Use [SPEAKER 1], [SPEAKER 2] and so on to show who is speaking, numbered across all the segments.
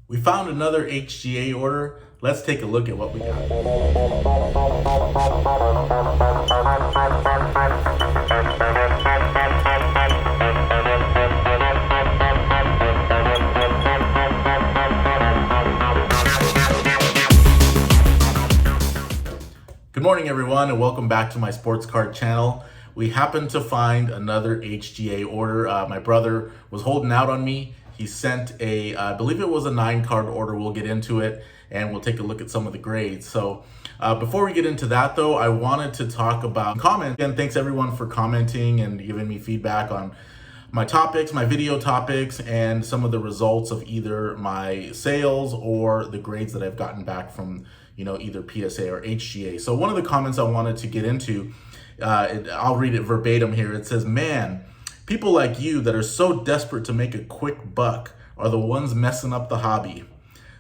[SPEAKER 1] We found another HGA order. Let's take a look at what we got. Good morning, everyone, and welcome back to my sports card channel. We happened to find another HGA order. My brother was holding out on me. He sent I believe it was a 9-card order. We'll get into it and we'll take a look at some of the grades. So before we get into that though, I wanted to talk about comment. Again, thanks everyone for commenting and giving me feedback on my topics, my video topics, and some of the results of either my sales or the grades that I've gotten back from, either PSA or HGA. So one of the comments I wanted to get into, I'll read it verbatim here. It says, "Man, people like you that are so desperate to make a quick buck are the ones messing up the hobby.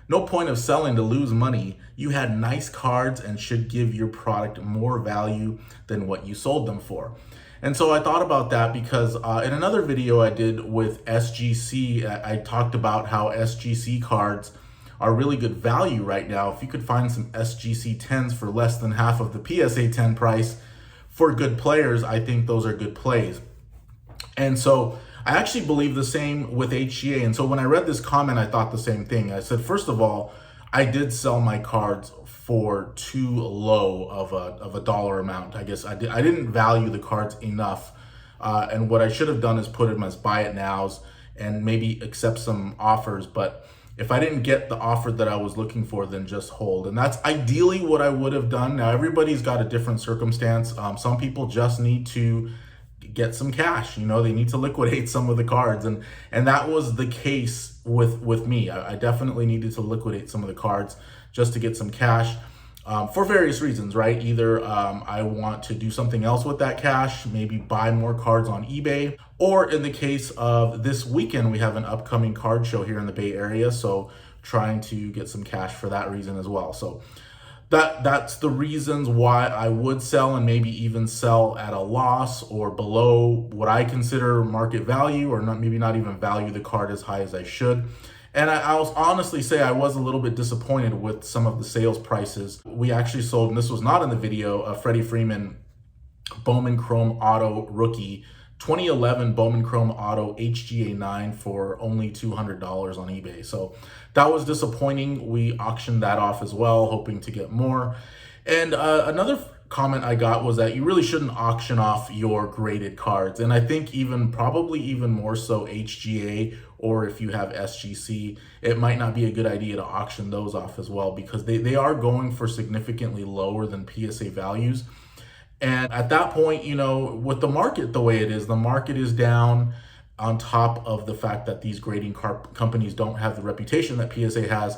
[SPEAKER 1] No point of selling to lose money. You had nice cards and should give your product more value than what you sold them for." And so I thought about that because in another video I did with SGC, I talked about how SGC cards are really good value right now. If you could find some SGC 10s for less than half of the PSA 10 price for good players, I think those are good plays. And so I actually believe the same with HGA. And so when I read this comment, I thought the same thing. I said, first of all, I did sell my cards for too low of a dollar amount. I guess I didn't value the cards enough. And what I should have done is put them as buy it nows and maybe accept some offers. But if I didn't get the offer that I was looking for, then just hold. And that's ideally what I would have done. Now, everybody's got a different circumstance. Some people just need to get some cash. They need to liquidate some of the cards. And that was the case with me. I definitely needed to liquidate some of the cards just to get some cash for various reasons, right? Either I want to do something else with that cash, maybe buy more cards on eBay, or in the case of this weekend, we have an upcoming card show here in the Bay Area. So trying to get some cash for that reason as well. So that's the reasons why I would sell, and maybe even sell at a loss or below what I consider market value, or maybe not even value the card as high as I should. And I'll honestly say I was a little bit disappointed with some of the sales prices. We actually sold, and this was not in the video, a Freddie Freeman Bowman Chrome Auto Rookie 2011 Bowman Chrome Auto HGA 9 for only $200 on eBay. So that was disappointing. We auctioned that off as well, hoping to get more. And another comment I got was that you really shouldn't auction off your graded cards. And I think probably even more so HGA, or if you have SGC, it might not be a good idea to auction those off as well, because they are going for significantly lower than PSA values. And at that point, with the market the way it is, the market is down, on top of the fact that these grading card companies don't have the reputation that PSA has.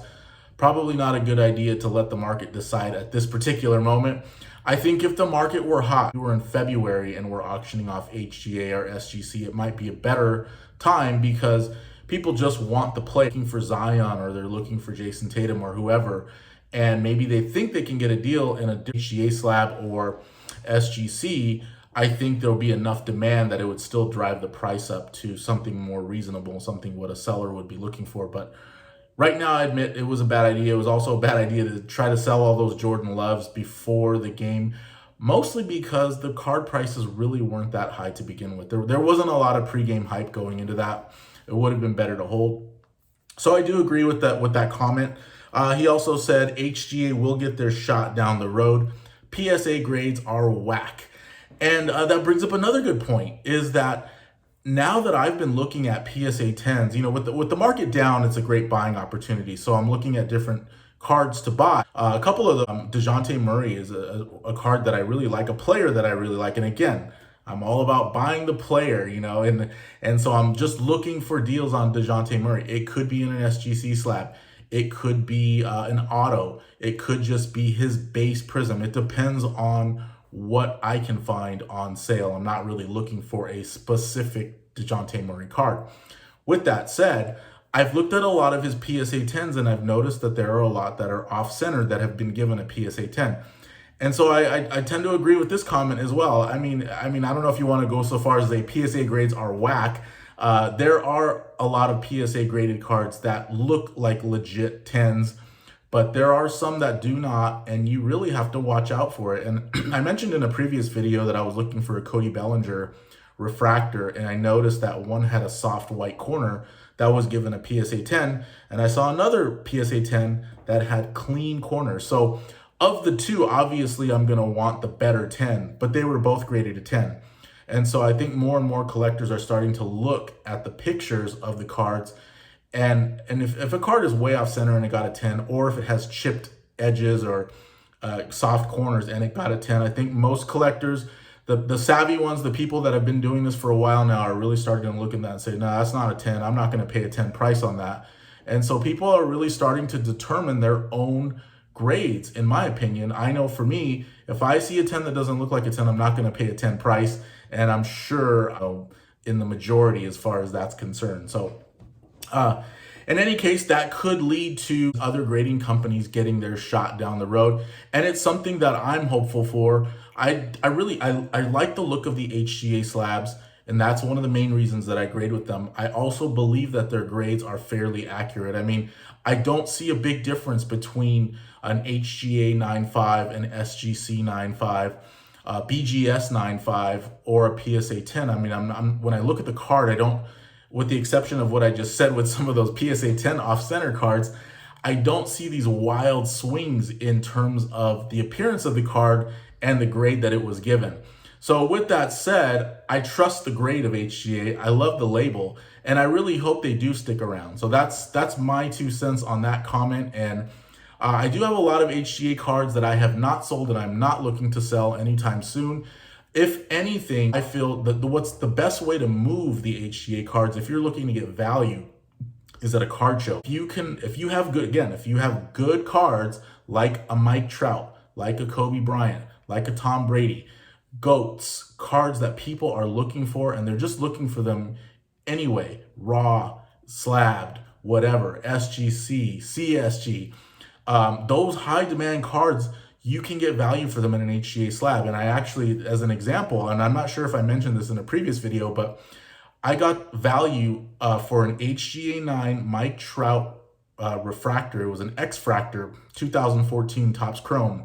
[SPEAKER 1] Probably not a good idea to let the market decide at this particular moment. I think if the market were hot, we were in February and we're auctioning off HGA or SGC, it might be a better time, because people just want the play, looking for Zion, or they're looking for Jason Tatum or whoever, and maybe they think they can get a deal in a HGA slab or SGC. I think there'll be enough demand that it would still drive the price up to something more reasonable, something what a seller would be looking for. But right now, I admit it was a bad idea. It was also a bad idea to try to sell all those Jordan Loves before the game, mostly because the card prices really weren't that high to begin with. There wasn't a lot of pregame hype going into that. It would have been better to hold. So I do agree with that comment. He also said HGA will get their shot down the road. PSA grades are whack. And that brings up another good point, is that now that I've been looking at PSA 10s, with the market down, it's a great buying opportunity. So I'm looking at different cards to buy. A couple of them, DeJounte Murray is a card that I really like, a player that I really like. And again, I'm all about buying the player, and so I'm just looking for deals on DeJounte Murray. It could be in an SGC slab. It could be an auto. It could just be his base prism. It depends on what I can find on sale. I'm not really looking for a specific DeJounte Murray card. With that said, I've looked at a lot of his PSA 10s, and I've noticed that there are a lot that are off-center that have been given a PSA 10. And so I tend to agree with this comment as well. I mean, I don't know if you want to go so far as say PSA grades are whack. There are a lot of PSA graded cards that look like legit 10s, but there are some that do not, and you really have to watch out for it. And I mentioned in a previous video that I was looking for a Cody Bellinger refractor, and I noticed that one had a soft white corner that was given a PSA 10, and I saw another PSA 10 that had clean corners. So of the two, obviously I'm gonna want the better 10, but they were both graded a 10. And so I think more and more collectors are starting to look at the pictures of the cards, and if a card is way off center and it got a 10, or if it has chipped edges or soft corners and it got a 10, I think most collectors, the savvy ones, the people that have been doing this for a while now, are really starting to look at that and say, no, that's not a 10. I'm not going to pay a 10 price on that. And so people are really starting to determine their own grades, in my opinion. I know for me, if I see a 10 that doesn't look like a 10, I'm not going to pay a 10 price. And I'm sure in the majority as far as that's concerned. So in any case, that could lead to other grading companies getting their shot down the road. And it's something that I'm hopeful for. I like the look of the HGA slabs, and that's one of the main reasons that I grade with them. I also believe that their grades are fairly accurate. I mean, I don't see a big difference between an HGA 9.5, an SGC 9.5, BGS 9.5, or a PSA 10. I mean, when I look at the card, I don't, with the exception of what I just said with some of those PSA 10 off-center cards, I don't see these wild swings in terms of the appearance of the card and the grade that it was given. So with that said, I trust the grade of HGA. I love the label, and I really hope they do stick around. So that's my 2 cents on that comment. And I do have a lot of HGA cards that I have not sold and I'm not looking to sell anytime soon. If anything, I feel that what's the best way to move the HGA cards, if you're looking to get value, is at a card show. If you have good cards like a Mike Trout, like a Kobe Bryant, like a Tom Brady, GOATs, cards that people are looking for, and they're just looking for them anyway, raw, slabbed, whatever, SGC, CSG, those high demand cards, you can get value for them in an HGA slab. And I actually, as an example, and I'm not sure if I mentioned this in a previous video, but I got value for an HGA 9 Mike Trout refractor. It was an X-Fractor 2014 Topps Chrome.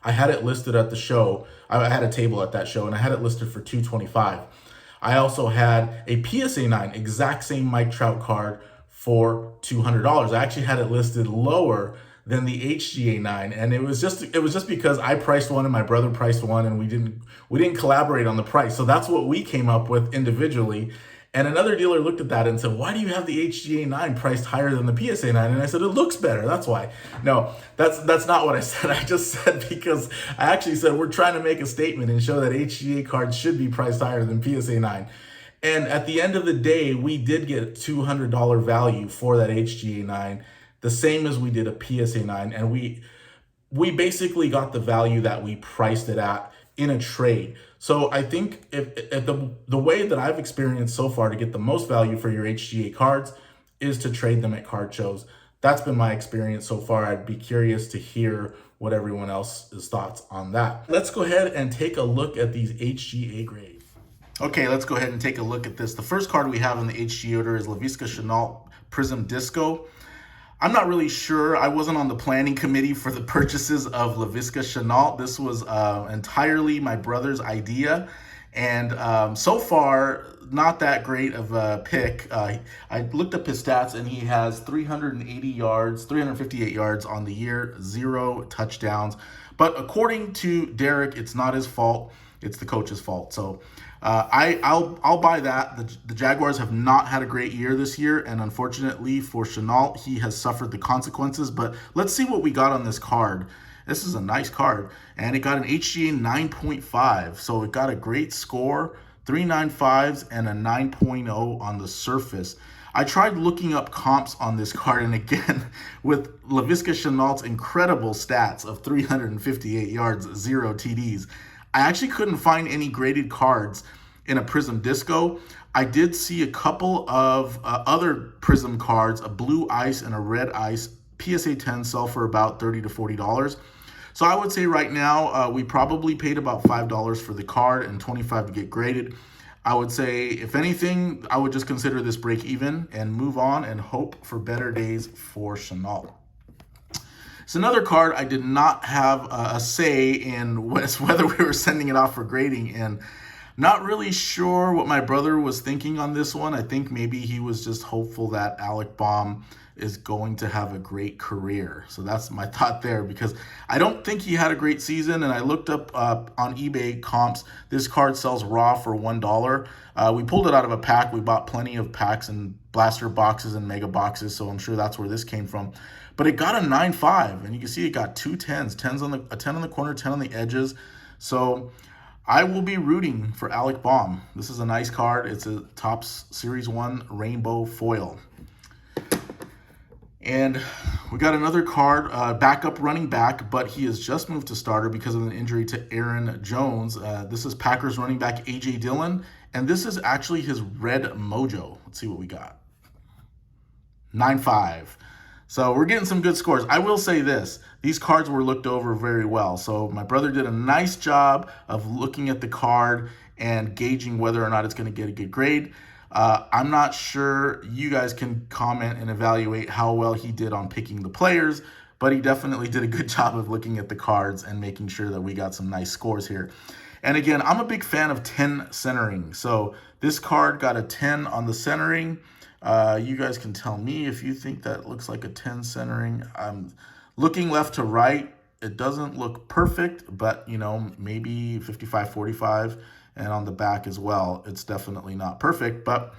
[SPEAKER 1] I had it listed at the show. I had a table at that show, and I had it listed for $225. I also had a PSA 9, exact same Mike Trout card, for $200. I actually had it listed lower than the HGA 9, and it was just because I priced one and my brother priced one, and we didn't collaborate on the price. So that's what we came up with individually. And another dealer looked at that and said, why do you have the HGA 9 priced higher than the PSA 9? And I said, it looks better, that's why. No, that's not what I said. I just said, because I actually said we're trying to make a statement and show that HGA cards should be priced higher than PSA 9. And at the end of the day, we did get $200 value for that HGA 9, the same as we did a PSA 9. And we basically got the value that we priced it at in a trade. So I think if the way that I've experienced so far to get the most value for your HGA cards is to trade them at card shows. That's been my experience so far. I'd be curious to hear what everyone else's thoughts on that. Let's go ahead and take a look at these HGA grades. Okay, let's go ahead and take a look at this. The first card we have in the HGA order is Laviska Shenault Prism Disco. I'm not really sure. I wasn't on the planning committee for the purchases of Laviska Shenault. This was entirely my brother's idea. And so far, not that great of a pick. I looked up his stats, and he has 380 yards, 358 yards on the year, 0 touchdowns. But according to Derek, it's not his fault. It's the coach's fault. So I'll buy that. The Jaguars have not had a great year this year, and unfortunately for Shenault, he has suffered the consequences. But let's see what we got on this card. This is a nice card, and it got an HGA 9.5, so it got a great score, 395s and a 9.0 on the surface. I tried looking up comps on this card, and again, with Laviska Shenault's incredible stats of 358 yards, 0 TDs, I actually couldn't find any graded cards in a Prism Disco. I did see a couple of other Prism cards, a blue ice and a red ice, PSA 10 sell for about $30 to $40. So I would say right now we probably paid about $5 for the card and $25 to get graded. I would say, if anything, I would just consider this break even and move on and hope for better days for Chenault. It's another card I did not have a say in whether we were sending it off for grading, and not really sure what my brother was thinking on this one. I think maybe he was just hopeful that Alec Baum is going to have a great career. So that's my thought there, because I don't think he had a great season. And I looked up on eBay comps. This card sells raw for $1. We pulled it out of a pack. We bought plenty of packs and blaster boxes and mega boxes, so I'm sure that's where this came from. But it got a 9.5, and you can see it got two 10s, a 10 on the corner, 10 on the edges. So I will be rooting for Alec Baum. This is a nice card. It's a Topps Series 1 Rainbow Foil. And we got another card, backup running back, but he has just moved to starter because of an injury to Aaron Jones. This is Packers running back A.J. Dillon, and this is actually his red mojo. Let's see what we got. 9.5. So we're getting some good scores. I will say this, these cards were looked over very well. So my brother did a nice job of looking at the card and gauging whether or not it's going to get a good grade. I'm not sure, you guys can comment and evaluate how well he did on picking the players, but he definitely did a good job of looking at the cards and making sure that we got some nice scores here. And again, I'm a big fan of 10 centering. So this card got a 10 on the centering. You guys can tell me if you think that looks like a 10 centering. I'm looking left to right. It doesn't look perfect, but you know, maybe 55-45, and on the back as well. It's definitely not perfect, but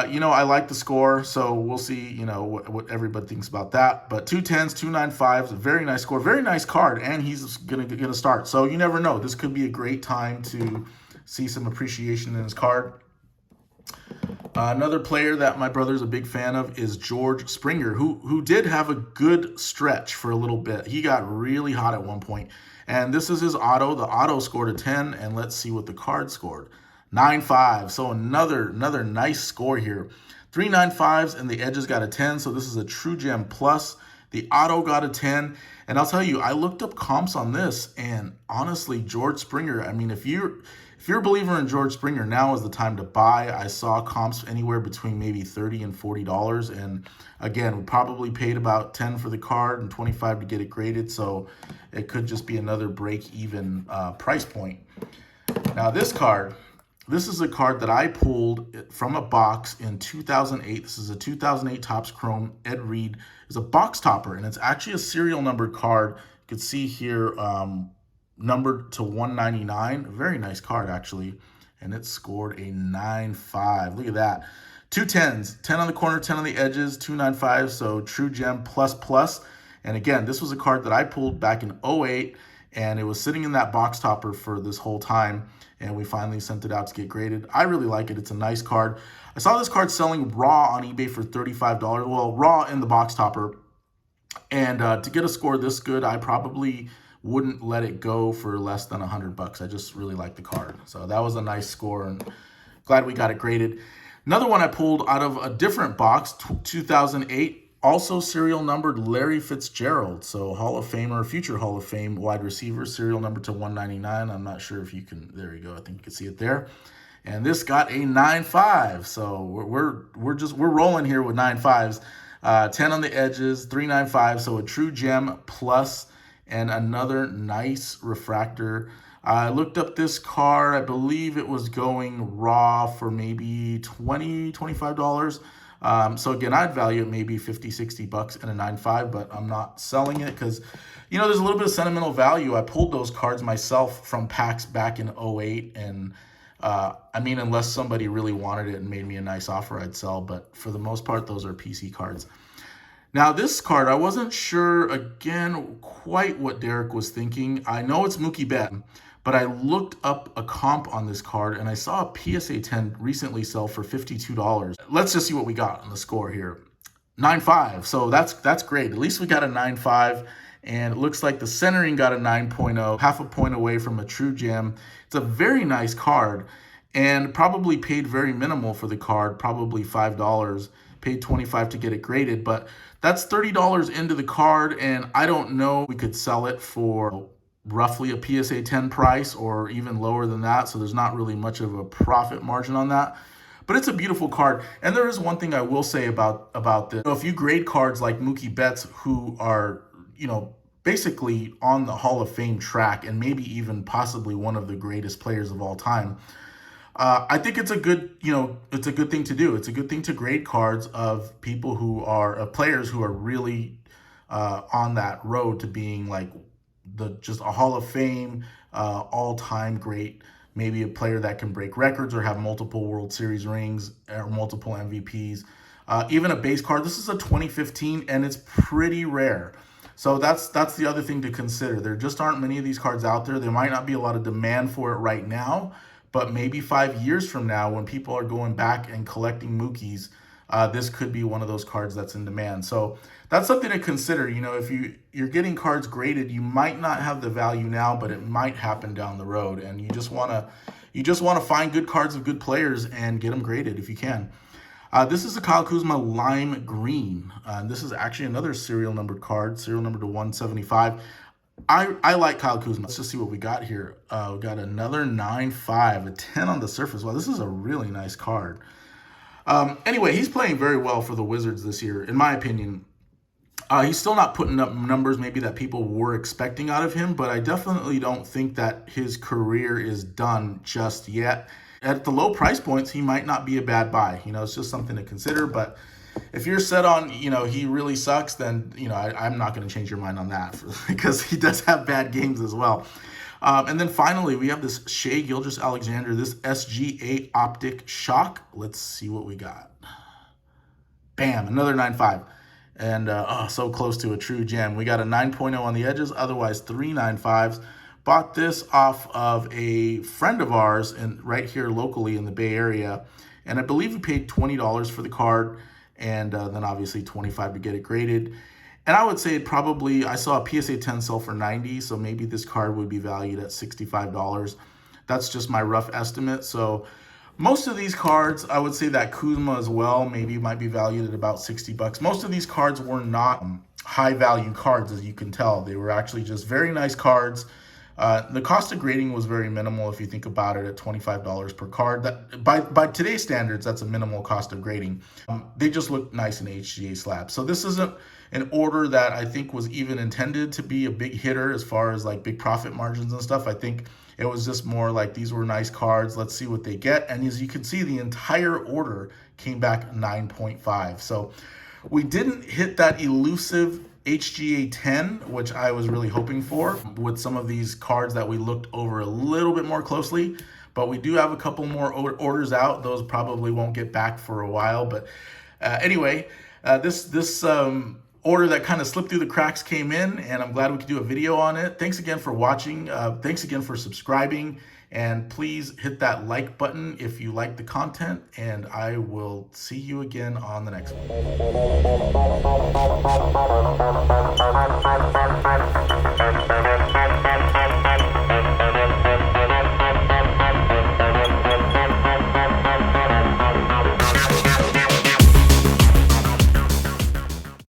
[SPEAKER 1] you know, I like the score, so we'll see, you know, what everybody thinks about that. But 2 10s, 2 9.5s, a very nice score, very nice card, and he's gonna get a start. So you never know. This could be a great time to see some appreciation in his card. Another player that my brother's a big fan of is George Springer, who did have a good stretch for a little bit. He got really hot at one point. And this is his auto. The auto scored a 10, and let's see what the card scored. 9.5. So another nice score here. 3 9.5s, and the edges got a 10, so this is a True Gem Plus. The auto got a 10. And I'll tell you, I looked up comps on this, and honestly, George Springer, I mean, if you're a believer in George Springer, now is the time to buy. I saw comps anywhere between maybe $30 and $40. And again, we probably paid about 10 for the card and 25 to get it graded. So it could just be another break-even price point. Now this card, this is a card that I pulled from a box in 2008. This is a 2008 Topps Chrome Ed Reed. It's a box topper, and it's actually a serial numbered card. You can see here, numbered to 199. A very nice card, actually. And it scored a 9.5. Look at that. 2 10s, 10 on the corner, 10 on the edges, 2 9.5s, so True Gem Plus Plus. And again, this was a card that I pulled back in 08, and it was sitting in that box topper for this whole time, and we finally sent it out to get graded. I really like it. It's a nice card. I saw this card selling raw on eBay for $35. Well, raw in the box topper. And to get a score this good, I probably wouldn't let it go for less than $100. I just really like the card. So that was a nice score, and glad we got it graded. Another one I pulled out of a different box, 2008, also serial numbered Larry Fitzgerald. So Hall of Famer, future Hall of Fame wide receiver, serial number to 199. I'm not sure if you can, there you go. I think you can see it there. And this got a 9.5. So we're rolling here with 9.5s. 10 on the edges, 3 9.5. So a True Gem Plus, and another nice refractor. I looked up this card. I believe it was going raw for maybe $20, $25. So again, I'd value it maybe $50, $60 and a 9.5, but I'm not selling it because, you know, there's a little bit of sentimental value. I pulled those cards myself from packs back in 08, and I mean, unless somebody really wanted it and made me a nice offer, I'd sell. But for the most part, those are PC cards. Now, this card, I wasn't sure, again, quite what Derek was thinking. I know it's Mookie Betts, but I looked up a comp on this card, and I saw a PSA 10 recently sell for $52. Let's just see what we got on the score here. 9.5, so that's great. At least we got a 9.5, and it looks like the centering got a 9.0, half a point away from a True Gem. It's a very nice card, and probably paid very minimal for the card, probably $5. Paid $25 to get it graded, but that's $30 into the card, and I don't know, we could sell it for roughly a PSA 10 price or even lower than that. So there's not really much of a profit margin on that. But it's a beautiful card. And there is one thing I will say about this. If you grade cards like Mookie Betts, who are, basically on the Hall of Fame track and maybe even possibly one of the greatest players of all time, I think it's a good, it's a good thing to do. It's a good thing to grade cards of people who are players who are really on that road to being like just a Hall of Fame, all-time great, maybe a player that can break records or have multiple World Series rings or multiple MVPs. Even a base card. This is a 2015, and it's pretty rare. So that's the other thing to consider. There just aren't many of these cards out there. There might not be a lot of demand for it right now, but maybe 5 years from now, when people are going back and collecting Mookies, this could be one of those cards that's in demand. So that's something to consider. If you're getting cards graded, you might not have the value now, but it might happen down the road. And you just want to find good cards of good players and get them graded if you can. This is a Kyle Kuzma lime green. This is actually another serial numbered card, serial number to 175. I like Kyle Kuzma. Let's just see what we got here. We got another 9.5, a 10 on the surface. Wow, this is a really nice card. Anyway, he's playing very well for the Wizards this year, in my opinion. He's still not putting up numbers maybe that people were expecting out of him, but I definitely don't think that his career is done just yet. At the low price points, he might not be a bad buy. It's just something to consider. But if you're set on, he really sucks, then, I'm not going to change your mind on that because he does have bad games as well. And then finally, we have this Shai Gilgeous-Alexander, this SGA Optic Shock. Let's see what we got. Bam, another 9.5. And so close to a true gem. We got a 9.0 on the edges, otherwise 3 9.5s. Bought this off of a friend of ours right here locally in the Bay Area. And I believe we paid $20 for the card, and then obviously $25 to get it graded. And I would say I saw a PSA 10 sell for $90, so maybe this card would be valued at $65. That's just my rough estimate. So most of these cards, I would say that Kuzma as well, maybe might be valued at about $60. Most of these cards were not high value cards, as you can tell. They were actually just very nice cards. The cost of grading was very minimal if you think about it, at $25 per card. That by today's standards, that's a minimal cost of grading. They just look nice in HGA slabs. So this isn't an order that I think was even intended to be a big hitter as far as like big profit margins and stuff. I think it was just more like, these were nice cards, let's see what they get. And as you can see, the entire order came back 9.5. So we didn't hit that elusive HGA 10, which I was really hoping for with some of these cards that we looked over a little bit more closely. But we do have a couple more orders out. Those probably won't get back for a while. But anyway, this order that kind of slipped through the cracks came in, and I'm glad we could do a video on it. Thanks again for watching. Thanks again for subscribing. And please hit that like button if you like the content. And I will see you again on the next one.